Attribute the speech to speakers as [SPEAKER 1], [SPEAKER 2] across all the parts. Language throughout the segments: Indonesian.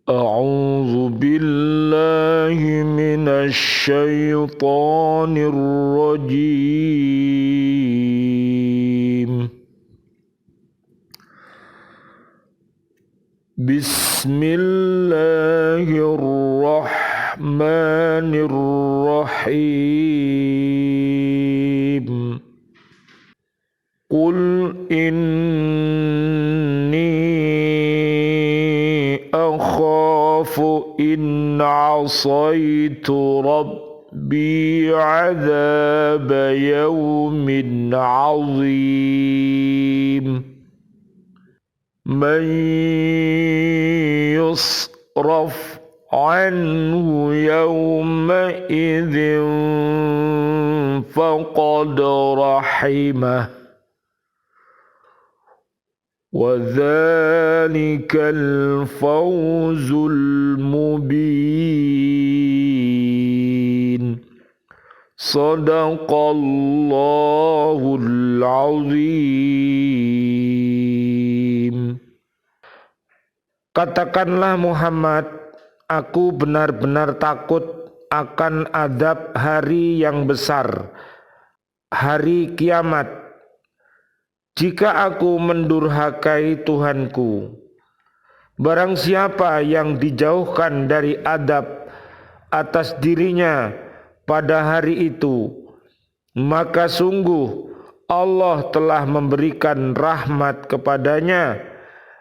[SPEAKER 1] أعوذ بالله من الشيطان الرجيم. بسم الله الرحمن الرحيم. قل إني أخاف إن عصيت ربي عذاب يوم عظيم. من يصرف عنه يومئذ فقد رحمه وذلك الفوز المبين. صدق الله العظيم. Katakanlah Muhammad, aku benar-benar takut akan azab hari yang besar, hari kiamat, jika aku mendurhakai Tuhanku. Barang siapa yang dijauhkan dari adab atas dirinya pada hari itu, maka sungguh Allah telah memberikan rahmat kepadanya,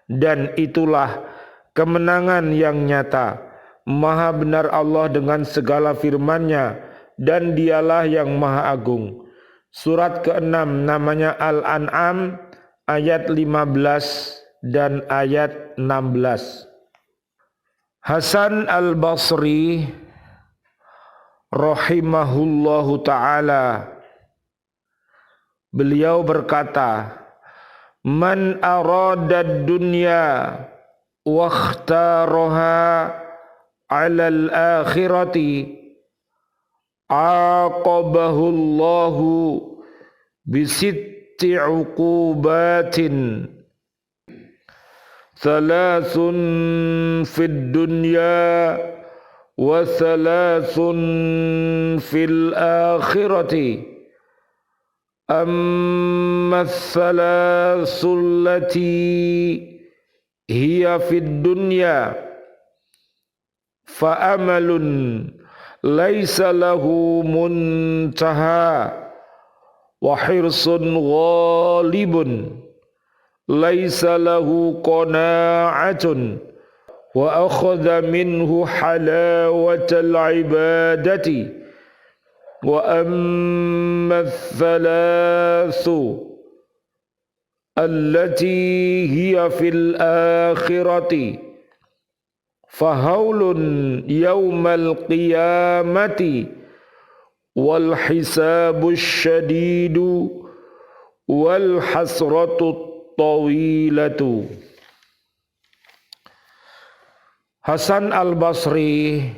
[SPEAKER 1] dan itulah kemenangan yang nyata. Maha benar Allah dengan segala firman-Nya, dan Dialah yang Maha Agung. Surat ke-6 namanya Al-An'am ayat 15 dan ayat 16. Hasan Al-Basri rahimahullahu ta'ala, beliau berkata, man arada dunya wa ikhtaraha 'ala al-akhirati aqabahu Allahu bisitti uqubatin, thalathun fid dunya wa thalathun fil akhirati. Amma thalathul lati hiya fid dunya fa amalun laisa lahu muntaha wa hirsun ghalibun laisa lahu qana'atun wa akhadha minhu halawatal ibadati. Wa amma thalathu allati hiya fil akhirati fahaulun yawmal qiyamati wal hisabus syadidu wal hasratu tawilatu. Hasan Al-Basri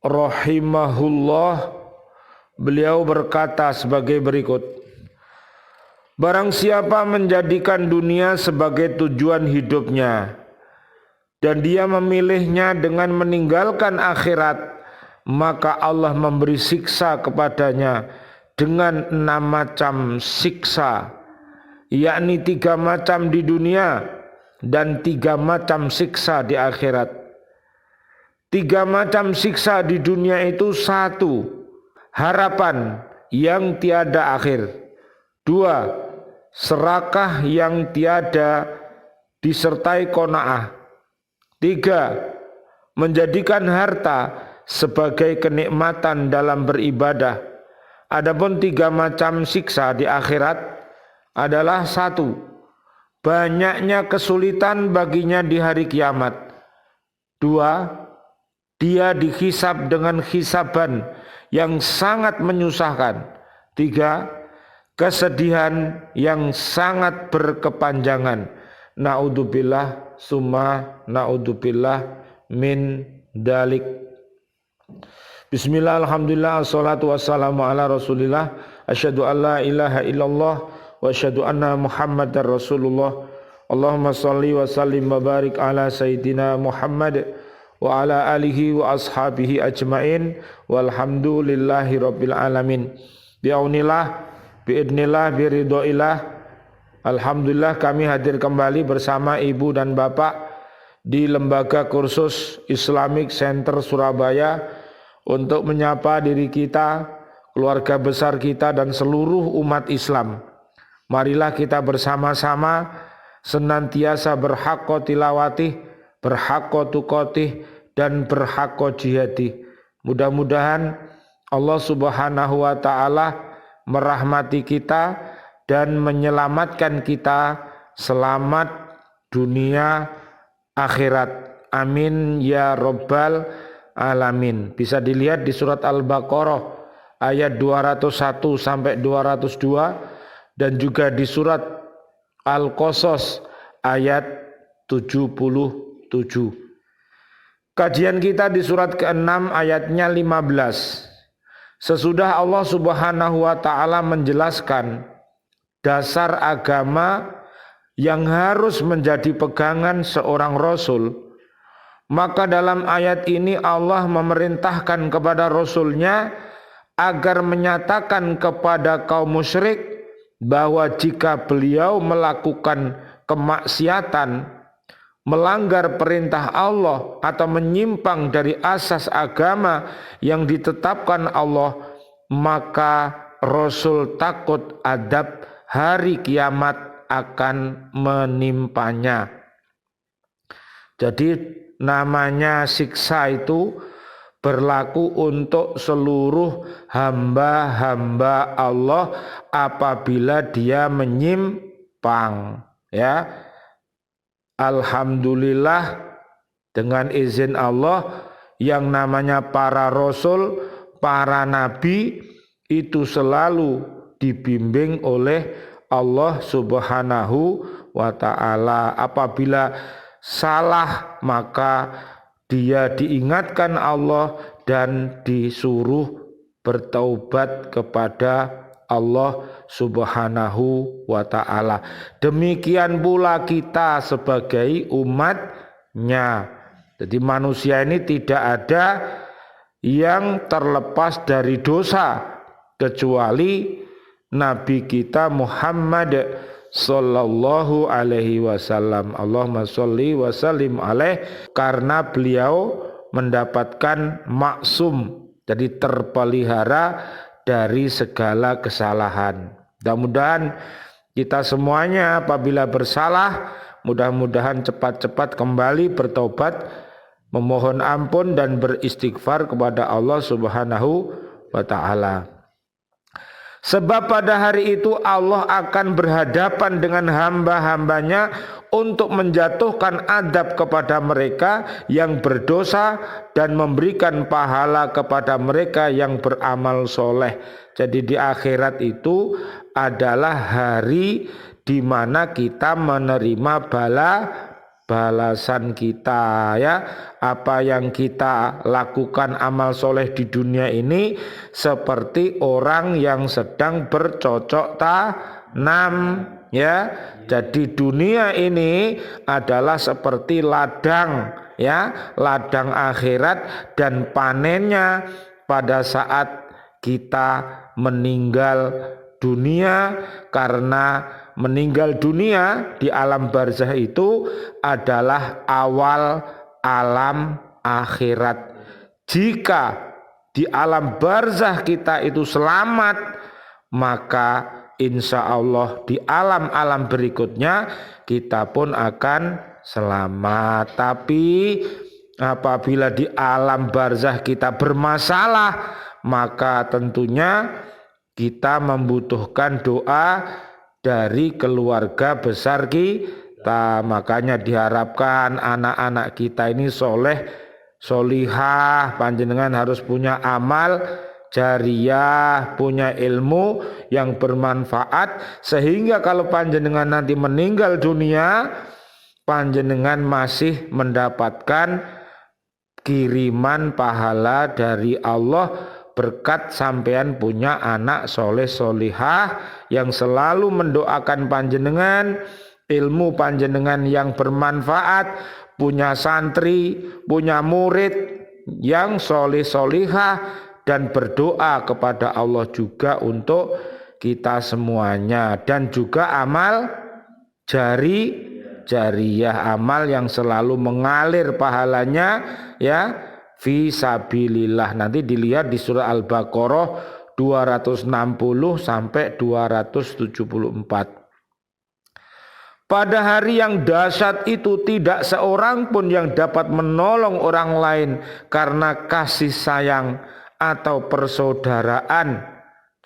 [SPEAKER 1] rahimahullah, beliau berkata sebagai berikut. Barang siapa menjadikan dunia sebagai tujuan hidupnya dan dia memilihnya dengan meninggalkan akhirat, maka Allah memberi siksa kepadanya dengan 6 macam siksa, yakni 3 macam di dunia dan 3 macam siksa di akhirat. 3 macam siksa di dunia itu: 1. Harapan yang tiada akhir. 2. Serakah yang tiada disertai qanaah. 3. Menjadikan harta sebagai kenikmatan dalam beribadah. Adapun 3 macam siksa di akhirat adalah: 1. Banyaknya kesulitan baginya di hari kiamat. 2. Dia dihisab dengan hisaban yang sangat menyusahkan. 3. Kesedihan yang sangat berkepanjangan. Naudzubillah summa naudzubillah min dalik. Bismillah, alhamdulillah, assalatu wassalamu ala rasulillah. Asyhadu an la ilaha illallah wa asyhadu anna Muhammadar Rasulullah. Allahumma salli wa sallim wa barik ala sayyidina Muhammad wa ala alihi wa ashabihi ajmain walhamdulillahi rabbil alamin. Bi'aunillah, bi'idnillah, biridhoillah. Alhamdulillah kami hadir kembali bersama ibu dan bapak di Lembaga Kursus Islamic Center Surabaya untuk menyapa diri kita, keluarga besar kita dan seluruh umat Islam. Marilah kita bersama-sama senantiasa berhaqqa tilawatih, berhaqqa tuqatih, dan berhaqqa jihadih. Mudah-mudahan Allah Subhanahu wa ta'ala merahmati kita dan menyelamatkan kita selamat dunia akhirat. Amin ya rabbal alamin. Bisa dilihat di surat Al-Baqarah ayat 201 sampai 202 dan juga di surat Al-Qasas ayat 77. Kajian kita di surat ke-6 ayatnya 15. Sesudah Allah Subhanahu wa ta'ala menjelaskan dasar agama yang harus menjadi pegangan seorang rasul, maka dalam ayat ini Allah memerintahkan kepada rasulnya agar menyatakan kepada kaum musyrik bahwa jika beliau melakukan kemaksiatan, melanggar perintah Allah atau menyimpang dari asas agama yang ditetapkan Allah, maka Rasul takut adab hari kiamat akan menimpanya. Jadi namanya siksa itu berlaku untuk seluruh hamba-hamba Allah apabila dia menyimpang, ya. Alhamdulillah dengan izin Allah yang namanya para rasul, para nabi itu selalu dibimbing oleh Allah Subhanahu wa ta'ala. Apabila salah maka dia diingatkan Allah dan disuruh bertaubat kepada Allah Subhanahu wa ta'ala. Demikian pula kita sebagai umatnya. Jadi manusia ini tidak ada yang terlepas dari dosa kecuali Nabi kita Muhammad sallallahu alaihi wasallam. Allahumma sholli wa sallim alaih, karena beliau mendapatkan maksum, jadi terpelihara dari segala kesalahan. Mudah-mudahan kita semuanya apabila bersalah, mudah-mudahan cepat-cepat kembali bertobat, memohon ampun dan beristighfar kepada Allah Subhanahu wa ta'ala. Sebab pada hari itu Allah akan berhadapan dengan hamba-hambanya untuk menjatuhkan adab kepada mereka yang berdosa dan memberikan pahala kepada mereka yang beramal soleh. Jadi di akhirat itu adalah hari di mana kita menerima balasan kita, ya. Apa yang kita lakukan amal soleh di dunia ini seperti orang yang sedang bercocok tanam, ya. Jadi dunia ini adalah seperti ladang, ya, ladang akhirat, dan panennya pada saat kita meninggal dunia. Karena meninggal dunia di alam barzah itu adalah awal alam akhirat. Jika di alam barzah kita itu selamat, maka insya Allah di alam-alam berikutnya kita pun akan selamat. Tapi apabila di alam barzah kita bermasalah, maka tentunya kita membutuhkan doa dari keluarga besar kita. Makanya diharapkan anak-anak kita ini soleh, solihah, panjenengan harus punya amal jariyah, punya ilmu yang bermanfaat, sehingga kalau panjenengan nanti meninggal dunia, panjenengan masih mendapatkan kiriman pahala dari Allah berkat sampean punya anak soleh solihah yang selalu mendoakan panjenengan, ilmu panjenengan yang bermanfaat, punya santri, punya murid yang solih solihah, dan berdoa kepada Allah juga untuk kita semuanya, dan juga amal jariyah, amal yang selalu mengalir pahalanya ya fi sabilillah. Nanti dilihat di surah Al-Baqarah 260 sampai 274. Pada hari yang dahsyat itu tidak seorang pun yang dapat menolong orang lain karena kasih sayang atau persaudaraan.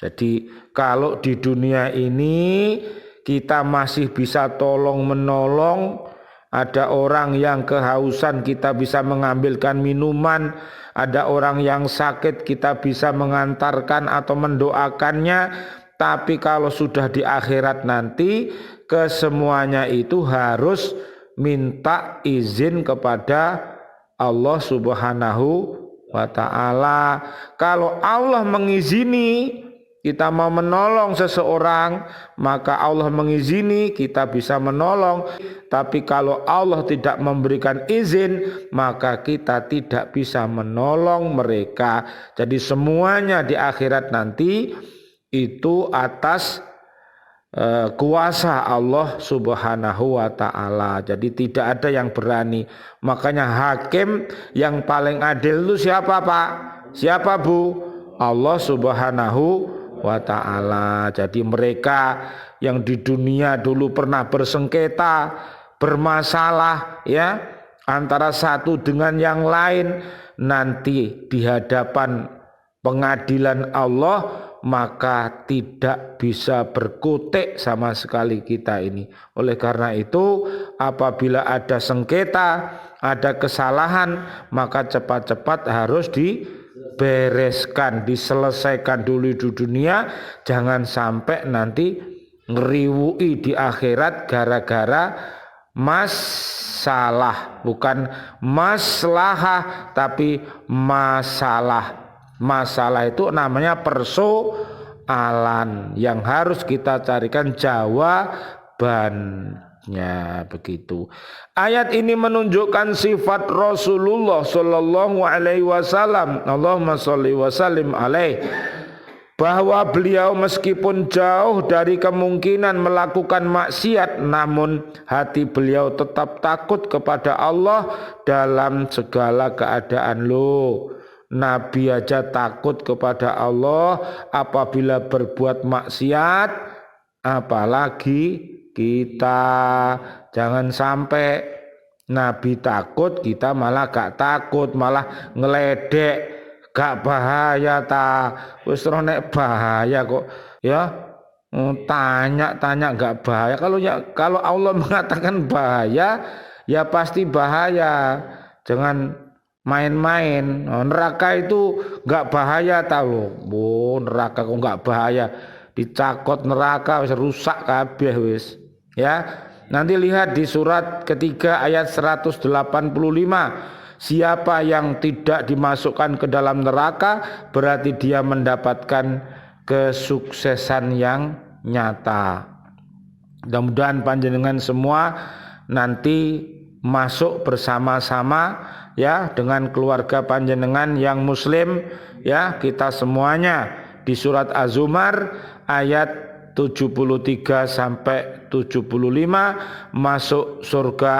[SPEAKER 1] Jadi kalau di dunia ini kita masih bisa tolong menolong, ada orang yang kehausan kita bisa mengambilkan minuman, ada orang yang sakit kita bisa mengantarkan atau mendoakannya. Tapi kalau sudah di akhirat nanti, kesemuanya itu harus minta izin kepada Allah Subhanahu wa ta'ala. Kalau Allah mengizini kita mau menolong seseorang, maka Allah mengizini kita bisa menolong. Tapi kalau Allah tidak memberikan izin, maka kita tidak bisa menolong mereka. Jadi semuanya di akhirat nanti itu atas kuasa Allah Subhanahu wa ta'ala. Jadi tidak ada yang berani. Makanya hakim yang paling adil itu siapa, Pak? Siapa, Bu? Allah Subhanahu wa ta'ala. Jadi mereka yang di dunia dulu pernah bersengketa, bermasalah ya antara satu dengan yang lain, nanti di hadapan pengadilan Allah maka tidak bisa berkutik sama sekali kita ini. Oleh karena itu, apabila ada sengketa, ada kesalahan, maka cepat-cepat harus dibereskan, diselesaikan dulu di dunia. Jangan sampai nanti ngeriwui di akhirat gara-gara masalah, bukan maslahah tapi masalah. Masalah itu namanya persoalan yang harus kita carikan jawabannya, begitu. Ayat ini menunjukkan sifat Rasulullah Shallallahu Alaihi Wasallam, Allahumma sholli wa sallim alaih, bahwa beliau meskipun jauh dari kemungkinan melakukan maksiat, namun hati beliau tetap takut kepada Allah dalam segala keadaan. Loh, Nabi aja takut kepada Allah apabila berbuat maksiat, apalagi kita. Jangan sampai Nabi takut kita malah gak takut, malah ngeledek. Gak bahaya ta? Wis nek bahaya kok ya. Tanya gak bahaya. Kalau Allah mengatakan bahaya, ya pasti bahaya. Jangan main-main. Neraka itu gak bahaya tahu. Neraka kok gak bahaya. Dicakot neraka wis rusak kabeh wis. Ya. Nanti lihat di surat ketiga ayat 185. Siapa yang tidak dimasukkan ke dalam neraka berarti dia mendapatkan kesuksesan yang nyata. Mudah-mudahan panjenengan semua nanti masuk bersama-sama ya dengan keluarga panjenengan yang muslim ya, kita semuanya di surat Az-Zumar ayat 73 sampai 75 masuk surga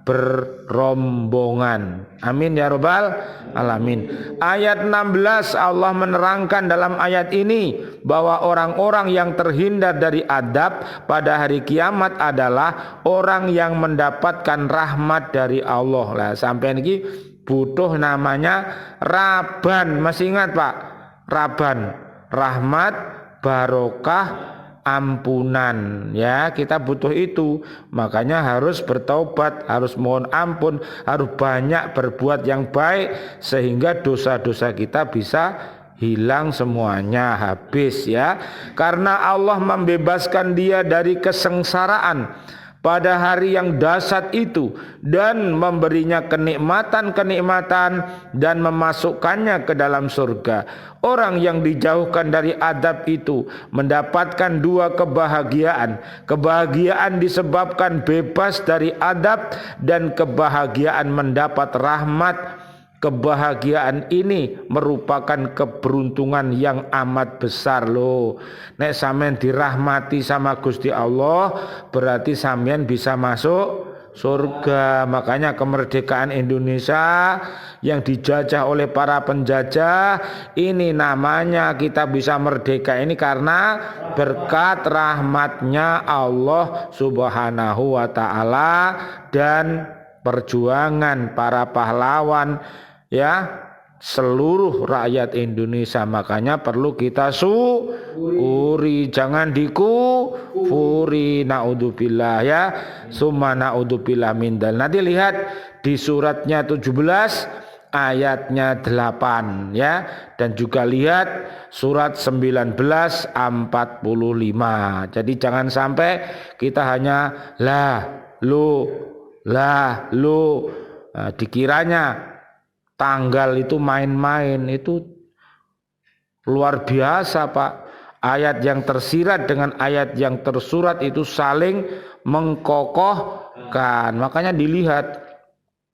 [SPEAKER 1] berrombongan. Amin ya rabbal alamin. Ayat 16 Allah menerangkan dalam ayat ini bahwa orang-orang yang terhindar dari adab pada hari kiamat adalah orang yang mendapatkan rahmat dari Allah. Lah sampai ini butuh namanya Raban. Masih ingat Pak? Raban, rahmat, barokah, ampunan ya, kita butuh itu. Makanya harus bertaubat, harus mohon ampun, harus banyak berbuat yang baik sehingga dosa-dosa kita bisa hilang semuanya, habis ya. Karena Allah membebaskan dia dari kesengsaraan, pada hari yang dahsyat itu dan memberinya kenikmatan-kenikmatan dan memasukkannya ke dalam surga. Orang yang dijauhkan dari adab itu mendapatkan dua kebahagiaan. Kebahagiaan disebabkan bebas dari adab dan kebahagiaan mendapat rahmat. Kebahagiaan ini merupakan keberuntungan yang amat besar loh. Nek sampean dirahmati sama Gusti Allah, berarti sampean bisa masuk surga. Makanya kemerdekaan Indonesia yang dijajah oleh para penjajah, ini namanya kita bisa merdeka ini karena berkat rahmatnya Allah Subhanahu wa ta'ala dan perjuangan para pahlawan, ya, seluruh rakyat Indonesia. Makanya perlu kita syukuri, jangan dikufuri. Naudzubillah, ya, summa naudzubillah min dzalik. Nanti lihat di suratnya 17 ayatnya 8, ya, dan juga lihat surat 19:45. Jadi jangan sampai kita hanya dikiranya tanggal itu main-main. Itu luar biasa, Pak. Ayat yang tersirat dengan ayat yang tersurat itu saling mengkokohkan. Makanya dilihat,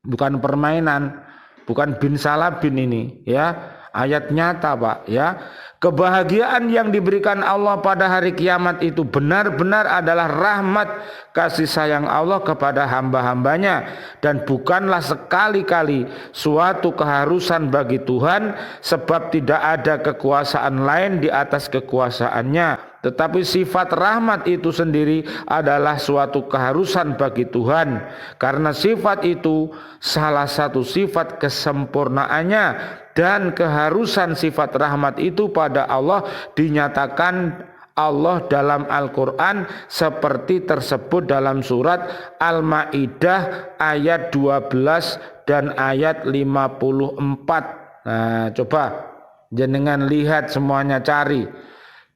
[SPEAKER 1] bukan permainan, bukan bin salabin ini, ya. Ayat nyata, Pak, ya. Kebahagiaan yang diberikan Allah pada hari kiamat itu benar-benar adalah rahmat kasih sayang Allah kepada hamba-hambanya, dan bukanlah sekali-kali suatu keharusan bagi Tuhan, sebab tidak ada kekuasaan lain di atas kekuasaannya. Tetapi sifat rahmat itu sendiri adalah suatu keharusan bagi Tuhan, karena sifat itu salah satu sifat kesempurnaannya, dan keharusan sifat rahmat itu pada Allah dinyatakan Allah dalam Al-Quran seperti tersebut dalam surat Al-Ma'idah ayat 12 dan ayat 54. Nah, coba jenengan lihat semuanya, cari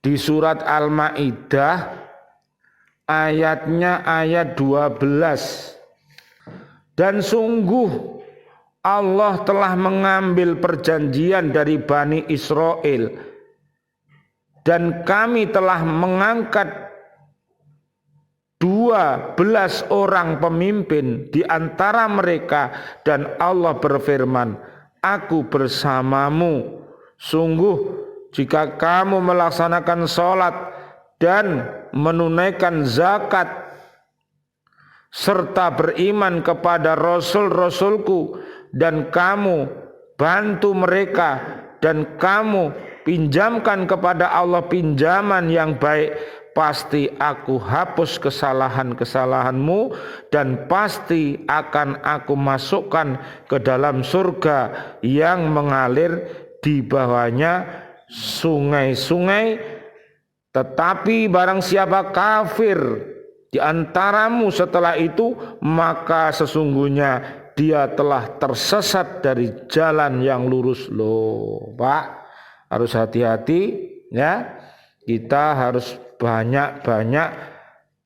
[SPEAKER 1] di surat Al-Ma'idah ayatnya ayat 12. Dan sungguh Allah telah mengambil perjanjian dari Bani Israel, dan kami telah mengangkat 12 orang pemimpin di antara mereka, dan Allah berfirman, Aku bersamamu. Sungguh jika kamu melaksanakan sholat dan menunaikan zakat serta beriman kepada Rasul-Rasulku, dan kamu bantu mereka, dan kamu pinjamkan kepada Allah pinjaman yang baik, pasti aku hapus kesalahan-kesalahanmu, dan pasti akan aku masukkan ke dalam surga yang mengalir di bawahnya sungai-sungai. Tetapi barang siapa kafir di antaramu setelah itu, maka sesungguhnya dia telah tersesat dari jalan yang lurus. Loh, Pak, harus hati-hati, ya. Kita harus banyak-banyak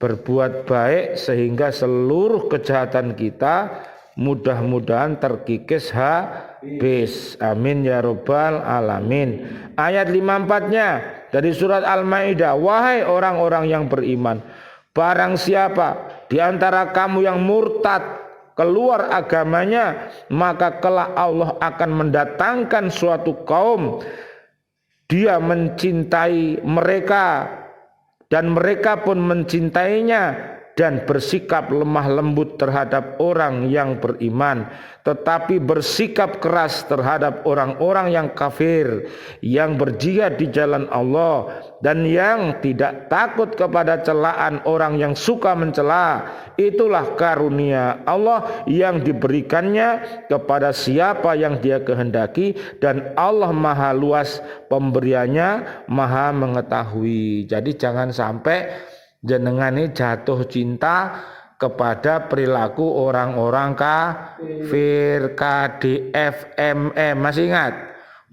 [SPEAKER 1] berbuat baik sehingga seluruh kejahatan kita mudah-mudahan terkikis habis. Amin ya robbal alamin. Ayat 54-nya dari surat Al-Maidah, wahai orang-orang yang beriman, barang siapa di antara kamu yang murtad keluar agamanya, maka kelak Allah akan mendatangkan suatu kaum, dia mencintai mereka dan mereka pun mencintainya, dan bersikap lemah lembut terhadap orang yang beriman, tetapi bersikap keras terhadap orang-orang yang kafir, yang berjihad di jalan Allah, dan yang tidak takut kepada celaan orang yang suka mencela. Itulah karunia Allah yang diberikannya kepada siapa yang Dia kehendaki, dan Allah maha luas pemberiannya, maha mengetahui. Jadi jangan sampai jenengan ini jatuh cinta kepada perilaku orang-orang kafir, KDF, MM. Masih ingat?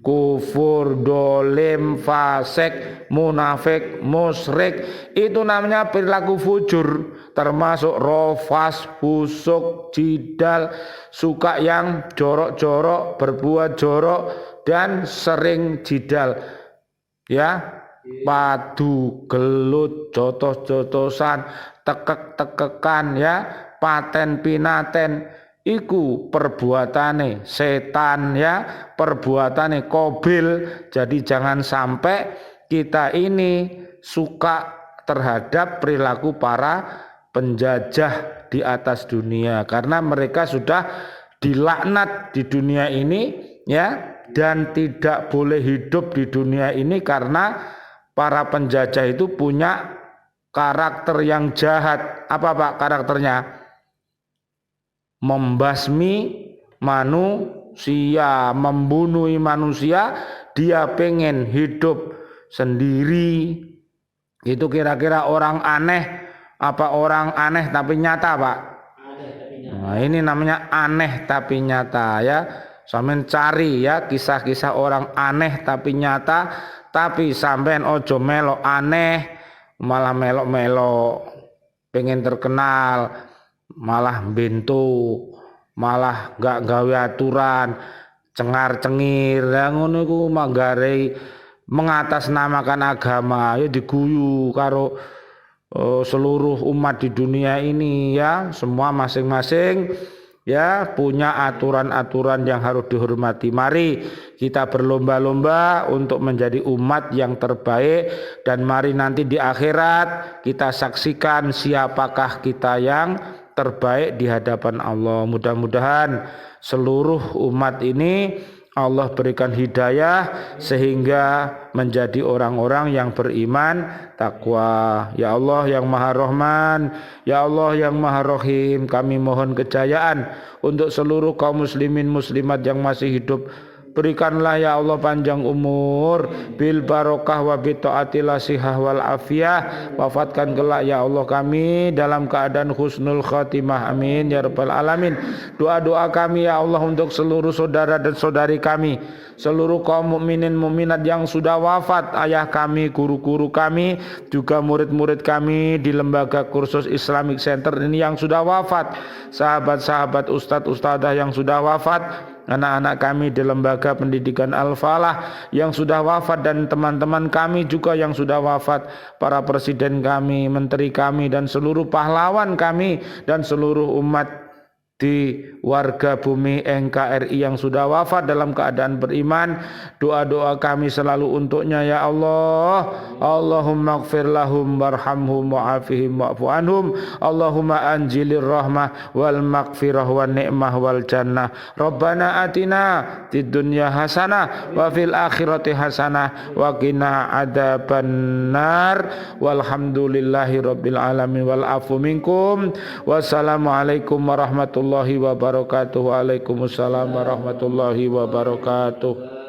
[SPEAKER 1] kufur, dolim, fasik, munafik, musyrik, itu namanya perilaku fujur, termasuk rofas, busuk, jidal, suka yang jorok-jorok, berbuat jorok dan sering jidal, ya, padu, gelut, jotos-jotosan, tekek-tekekan, ya, paten pinaten, iku perbuatane setan, ya, perbuatane kobil. Jadi jangan sampai kita ini suka terhadap perilaku para penjajah di atas dunia, karena mereka sudah dilaknat di dunia ini, ya, dan tidak boleh hidup di dunia ini karena para penjajah itu punya karakter yang jahat. Apa Pak karakternya? Membasmi manusia, membunuh manusia. Dia pengen hidup sendiri. Itu kira-kira orang aneh apa orang aneh tapi nyata Pak? Nah, ini namanya aneh tapi nyata, ya. Sampeyan cari, ya, kisah-kisah orang aneh tapi nyata. Tapi sampean ojo melok aneh malah melok-melok pengen terkenal, malah bentuk, malah gak gawe aturan, cengar-cengir, ya ngono iku manggare mengatasnamakan agama, ya diguyu karo seluruh umat di dunia ini, ya. Semua masing-masing, ya, punya aturan-aturan yang harus dihormati. Mari kita berlomba-lomba untuk menjadi umat yang terbaik, dan mari nanti di akhirat kita saksikan siapakah kita yang terbaik di hadapan Allah. Mudah-mudahan seluruh umat ini Allah berikan hidayah sehingga menjadi orang-orang yang beriman, takwa. Ya Allah yang Maha Rahman, ya Allah yang Maha Rahim, kami mohon kejayaan untuk seluruh kaum muslimin muslimat yang masih hidup. Berikanlah ya Allah panjang umur, bil barokah wa bi taatil sihah wal afiyah. Wafatkan kelak ya Allah kami dalam keadaan husnul khatimah, amin ya rabbal alamin. Doa-doa kami ya Allah untuk seluruh saudara dan saudari kami, seluruh kaum mukminin mukminat yang sudah wafat, ayah kami, guru-guru kami, juga murid-murid kami di lembaga kursus Islamic Center ini yang sudah wafat, sahabat-sahabat ustadz ustadzah yang sudah wafat, anak-anak kami di lembaga pendidikan Al-Falah yang sudah wafat, dan teman-teman kami juga yang sudah wafat, para presiden kami, menteri kami, dan seluruh pahlawan kami, dan seluruh umat di warga bumi NKRI yang sudah wafat dalam keadaan beriman. Doa-doa kami selalu untuknya ya Allah. Allahumma ighfir lahum warhamhum wa'afihim wa'fu anhum. Allahumma anjilir rahmah wal maghfirah wan ni'mah wal jannah. Rabbana atina fid dunya hasanah wa fil akhirati hasanah wa qina adzabannar. Walhamdulillahi rabbil alamin wal afu minkum. Wassalamualaikum warahmatullahi wabarakatuh. Waalaikumsalam warahmatullahi wabarakatuh.